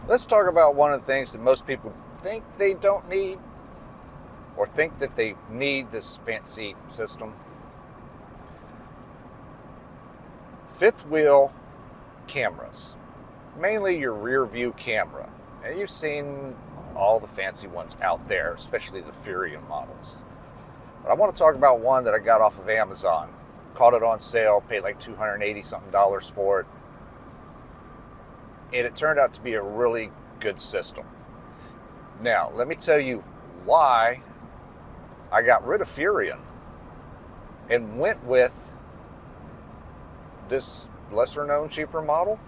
Let's talk about one of the things that most people think they don't need, or think that they need this fancy system. Fifth wheel cameras, mainly your rear view camera. And you've seen all the fancy ones out there, especially the Furrion models. But I want to talk about one that I got off of Amazon. Caught it on sale, paid like $280 something for it. And it turned out to be a really good system. Now, let me tell you why I got rid of Furrion and went with this lesser known, cheaper model.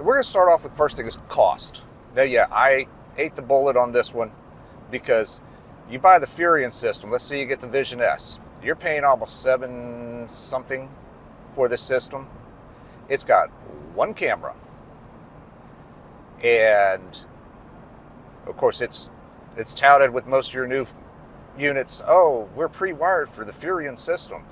We're going to start off with first thing is cost. Now, yeah, I ate the bullet on this one because you buy the Furrion system. Let's say you get the Vision S. You're paying almost $7 something for this system. It's got one camera. And, of course, it's touted with most of your new units. Oh, we're pre-wired for the Furrion system.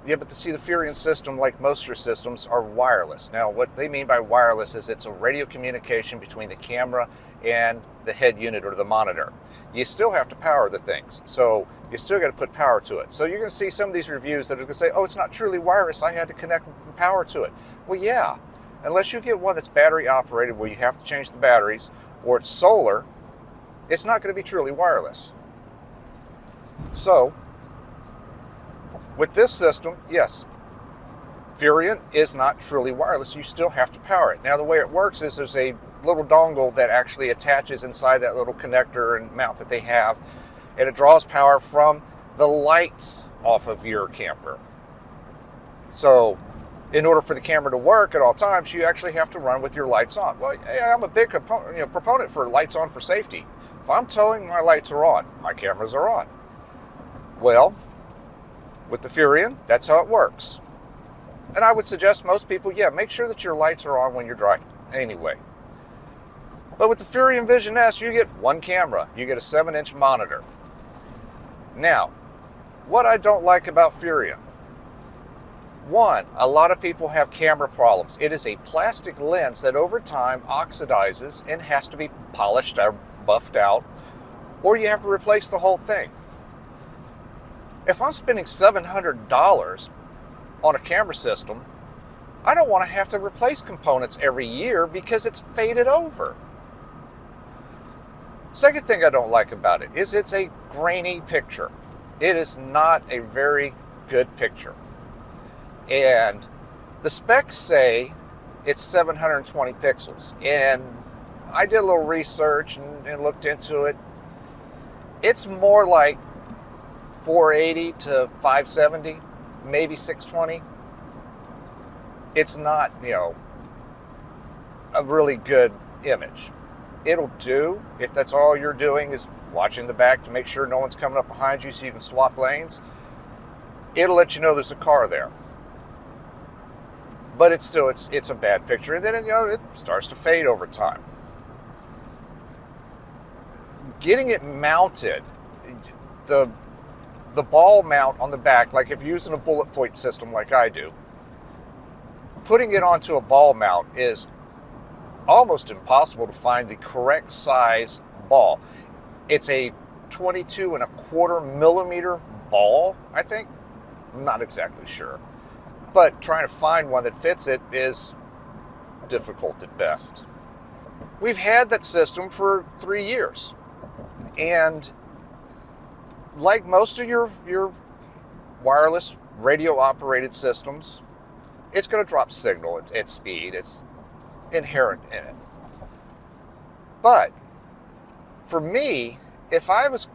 Yeah, but to see the Furrion system, like most of your systems, are wireless. Now, what they mean by wireless is it's a radio communication between the camera and the head unit or the monitor. You still have to power the things, so you still got to put power to it. So you're going to see some of these reviews that are going to say, oh, it's not truly wireless, I had to connect power to it. Well, yeah, unless you get one that's battery operated where you have to change the batteries, or it's solar, it's not going to be truly wireless. So, with this system, yes, Furrion is not truly wireless. You still have to power it. Now, the way it works is there's a little dongle that actually attaches inside that little connector and mount that they have, and it draws power from the lights off of your camper. So, in order for the camera to work at all times, you actually have to run with your lights on. Well, I'm a big proponent for lights on for safety. If I'm towing, my lights are on. My cameras are on. Well, with the Furrion, that's how it works. And I would suggest most people, yeah, make sure that your lights are on when you're driving anyway. But with the Furrion Vision S, you get one camera. You get a 7-inch monitor. Now, what I don't like about Furrion. One, a lot of people have camera problems. It is a plastic lens that over time oxidizes and has to be polished or buffed out, or you have to replace the whole thing. If I'm spending $700 on a camera system, I don't want to have to replace components every year because it's faded over. Second thing I don't like about it is it's a grainy picture. It is not a very good picture. And the specs say it's 720 pixels. And I did a little research and looked into it. It's more like 480 to 570, maybe 620. It's not, a really good image. It'll do if that's all you're doing is watching the back to make sure no one's coming up behind you so you can swap lanes. It'll let you know there's a car there. But it's still, it's a bad picture. And then, it starts to fade over time. Getting it mounted, the ball mount on the back, like if you're using a bullet point system like I do, putting it onto a ball mount is almost impossible to find the correct size ball. It's a 22.25 millimeter ball, I think. I'm not exactly sure. But trying to find one that fits it is difficult at best. We've had that system for 3 years. And like most of your wireless radio-operated systems, it's going to drop signal at speed. It's inherent in it. But for me, if I was,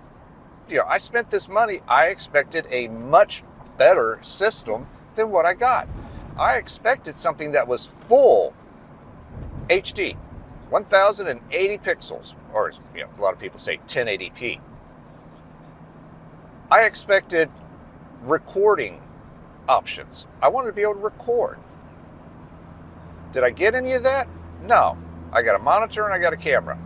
I spent this money, I expected a much better system than what I got. I expected something that was full HD, 1080 pixels, or a lot of people say 1080p. I expected recording options. I wanted to be able to record. Did I get any of that? No. I got a monitor and I got a camera.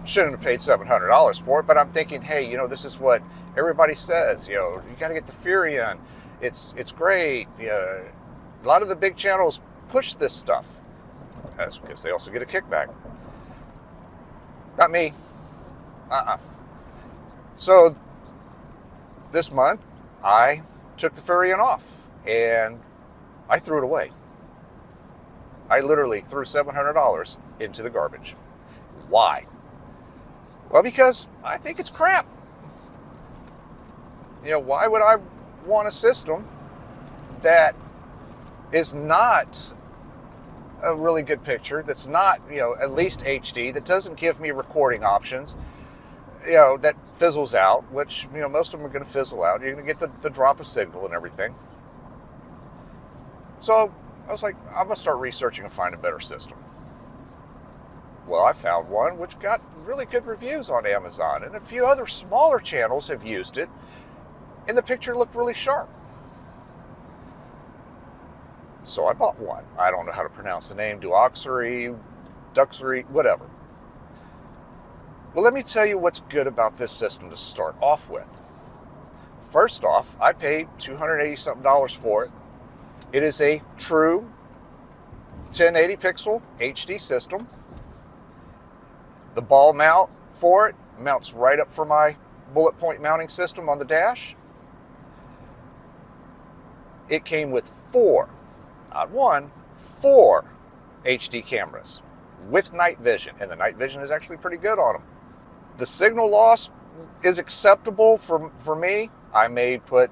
Shouldn't have paid $700 for it, but I'm thinking, hey, this is what everybody says. You got to get the Furrion. It's great. A lot of the big channels push this stuff. That's because they also get a kickback. Not me. So this month, I took the Furrion off and I threw it away. I literally threw $700 into the garbage. Why? Well, because I think it's crap. Why would I want a system that is not a really good picture, that's not, at least HD, that doesn't give me recording options, that fizzles out, which, most of them are going to fizzle out. You're going to get the drop of signal and everything. So I was like, I'm going to start researching and find a better system. Well, I found one which got really good reviews on Amazon, and a few other smaller channels have used it, and the picture looked really sharp. So I bought one. I don't know how to pronounce the name, Douxury, whatever. Well, let me tell you what's good about this system to start off with. First off, I paid $280-something for it. It is a true 1080 pixel HD system. The ball mount for it mounts right up for my bullet point mounting system on the dash. It came with 4, not 1, 4 HD cameras with night vision, and the night vision is actually pretty good on them. The signal loss is acceptable for me. I may put,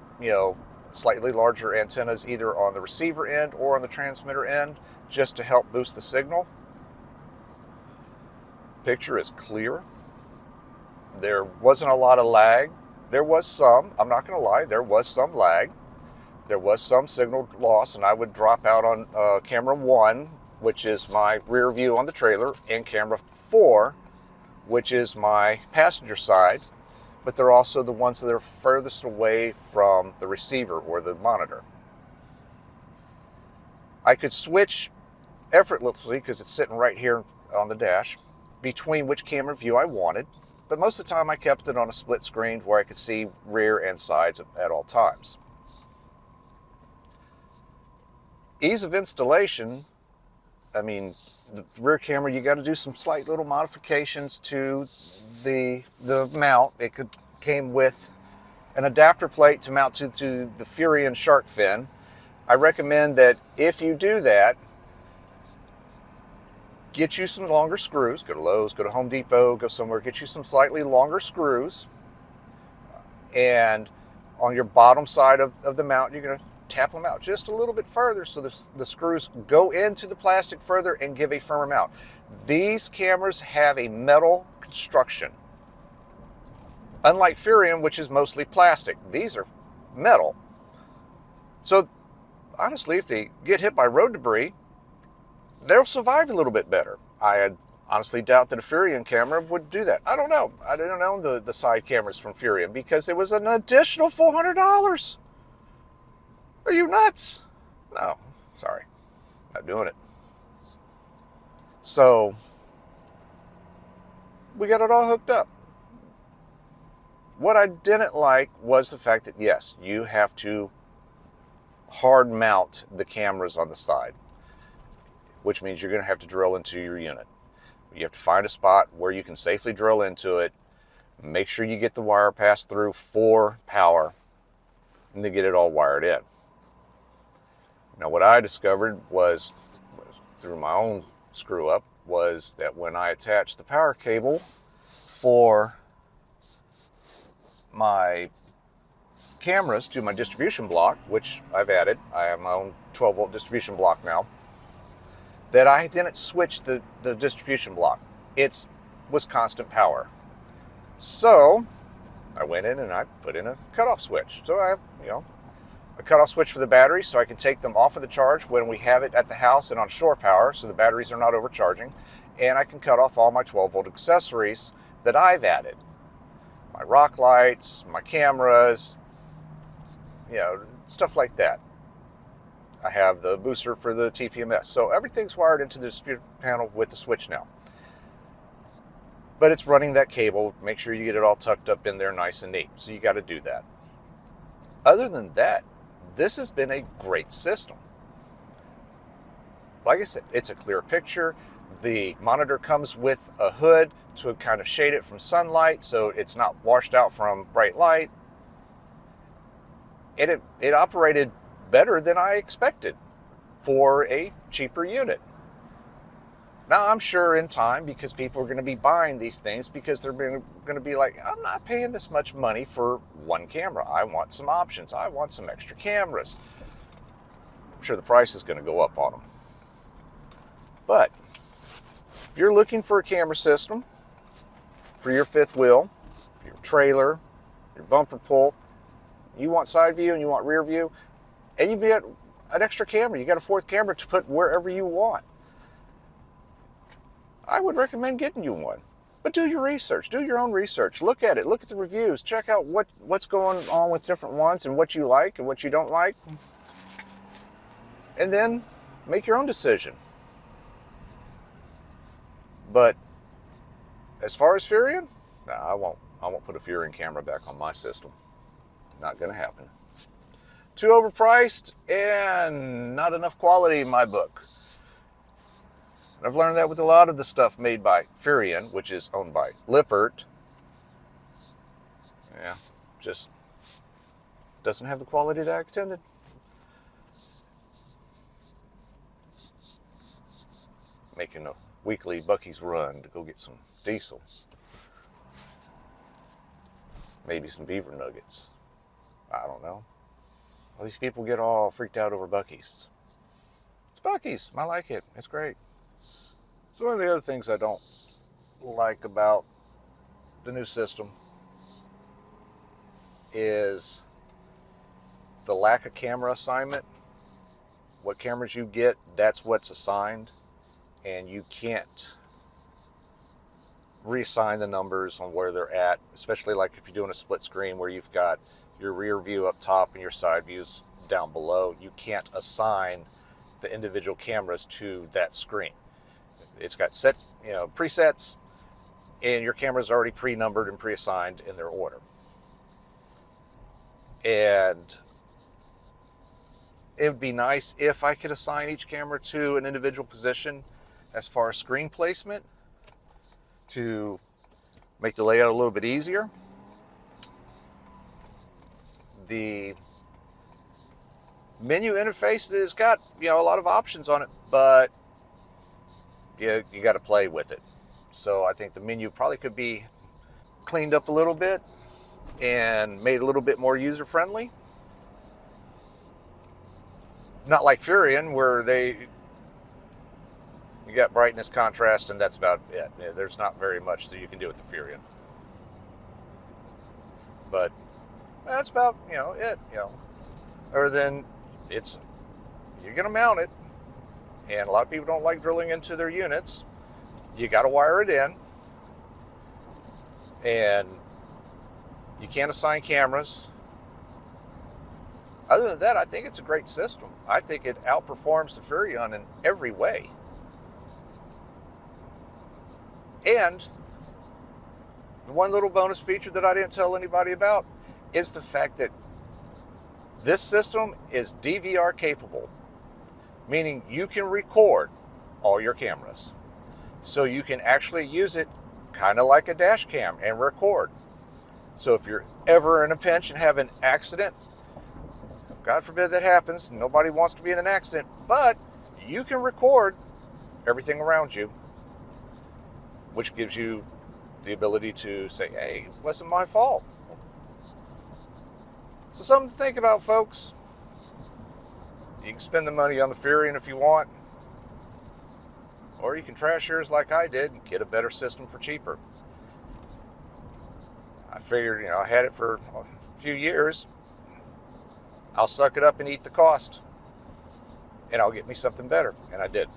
slightly larger antennas either on the receiver end or on the transmitter end just to help boost the signal. Picture is clear. There wasn't a lot of lag. There was some, I'm not going to lie, there was some lag. There was some signal loss, and I would drop out on camera 1, which is my rear view on the trailer, and camera 4, which is my passenger side, but they're also the ones that are furthest away from the receiver or the monitor. I could switch effortlessly, because it's sitting right here on the dash, between which camera view I wanted, but most of the time I kept it on a split screen where I could see rear and sides at all times. Ease of installation, the rear camera, you got to do some slight little modifications to the mount. It came with an adapter plate to mount to the Furrion shark fin. I recommend that if you do that, get you some longer screws. Go to Lowe's, go to Home Depot, go somewhere, get you some slightly longer screws. And on your bottom side of the mount, you're going to tap them out just a little bit further so the screws go into the plastic further and give a firmer mount. These cameras have a metal construction. Unlike Furrion, which is mostly plastic, these are metal. So honestly, if they get hit by road debris, they'll survive a little bit better. I honestly doubt that a Furrion camera would do that. I don't know. I didn't own the side cameras from Furrion because it was an additional $400. Are you nuts? No, sorry, not doing it. So we got it all hooked up. What I didn't like was the fact that, yes, you have to hard mount the cameras on the side, which means you're going to have to drill into your unit. You have to find a spot where you can safely drill into it. Make sure you get the wire passed through for power, and then get it all wired in. Now, what I discovered was through my own screw up was that when I attached the power cable for my cameras to my distribution block, which I've added, I have my own 12-volt distribution block now, that I didn't switch the distribution block. It was constant power. So I went in and I put in a cutoff switch. So I have, a cutoff switch for the batteries so I can take them off of the charge when we have it at the house and on shore power so the batteries are not overcharging. And I can cut off all my 12-volt accessories that I've added. My rock lights, my cameras, stuff like that. I have the booster for the TPMS. So everything's wired into the distributor panel with the switch now. But it's running that cable. Make sure you get it all tucked up in there nice and neat. So you got to do that. Other than that, this has been a great system. Like I said, it's a clear picture. The monitor comes with a hood to kind of shade it from sunlight so it's not washed out from bright light. And it operated better than I expected for a cheaper unit. Now, I'm sure in time, because people are going to be buying these things because they're going to be like, I'm not paying this much money for one camera. I want some options. I want some extra cameras. I'm sure the price is going to go up on them. But if you're looking for a camera system for your fifth wheel, your trailer, your bumper pull, you want side view and you want rear view, and you get an extra camera, you got a fourth camera to put wherever you want, I would recommend getting you one. But do your research, do your own research, look at it, look at the reviews, check out what's going on with different ones and what you like and what you don't like, and then make your own decision. But as far as Furrion, no, I won't put a Furrion camera back on my system. Not going to happen. Too overpriced and not enough quality in my book. I've learned that with a lot of the stuff made by Furrion, which is owned by Lippert. Yeah, just doesn't have the quality that I intended. Making a weekly Buc-ee's run to go get some diesel. Maybe some beaver nuggets. I don't know. All these people get all freaked out over Buc-ee's. It's Buc-ee's. I like it. It's great. So one of the other things I don't like about the new system is the lack of camera assignment. What cameras you get, that's what's assigned. And you can't reassign the numbers on where they're at, especially like if you're doing a split screen where you've got your rear view up top and your side views down below. You can't assign the individual cameras to that screen. It's got set, presets, and your camera's already pre-numbered and pre-assigned in their order. And it would be nice if I could assign each camera to an individual position as far as screen placement to make the layout a little bit easier. The menu interface has got, a lot of options on it, but you got to play with it. So I think the menu probably could be cleaned up a little bit and made a little bit more user-friendly. Not like Furrion, where you got brightness, contrast, and that's about it. There's not very much that you can do with the Furrion. But that's about, it, Other than you're going to mount it, and a lot of people don't like drilling into their units. You got to wire it in, and you can't assign cameras. Other than that, I think it's a great system. I think it outperforms the Furrion in every way. And the one little bonus feature that I didn't tell anybody about is the fact that this system is DVR capable, meaning you can record all your cameras. So you can actually use it kind of like a dash cam and record. So if you're ever in a pinch and have an accident, God forbid that happens, nobody wants to be in an accident, but you can record everything around you, which gives you the ability to say, hey, it wasn't my fault. So something to think about, folks. You can spend the money on the Furrion if you want, or you can trash yours like I did and get a better system for cheaper. I figured, I had it for a few years. I'll suck it up and eat the cost, and I'll get me something better. And I did.